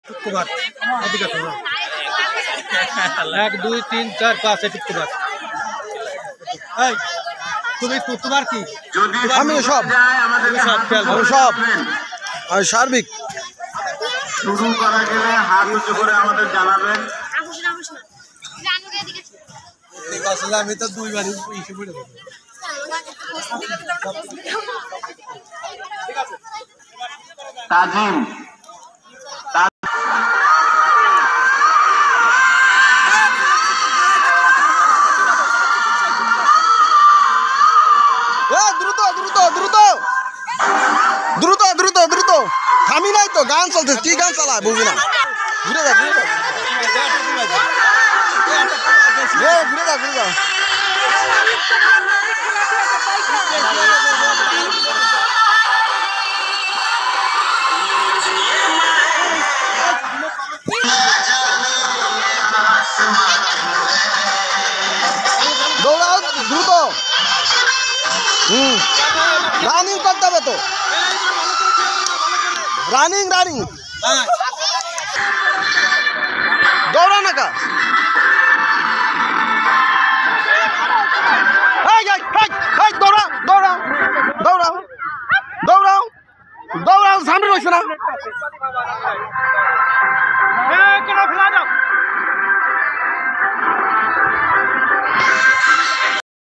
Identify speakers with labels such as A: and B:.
A: টুকটুকার এদিকে তো 1 2 3 4 5 টুকটুকার। এই তুমি তোমার কি?
B: আমি সব আমি সার্বিক
C: শুরু করা গেলে হাত উঁচু করে আমাদের জানাবেন।
A: আসলে আমি তো দুইবার ইস্যু করে দেবো।
C: তাজিম
B: দ্রুত দ্রুত দ্রুত দ্রুত দ্রুত দ্রুত থামি নাই তো, গান চলছে, কি গান চালায় বুঝি না। ঘুরে যা ঘুরে যা ঘুরে যা ঘুরে যা। দৌড়াও দ্রুত। রানিং করতে হবে তো, রানিং রানিং দৌড়া না কা। দৌড়া দৌড়াও দৌড়াও দৌড়াও দৌড়াও, সামনে রয়েছে না।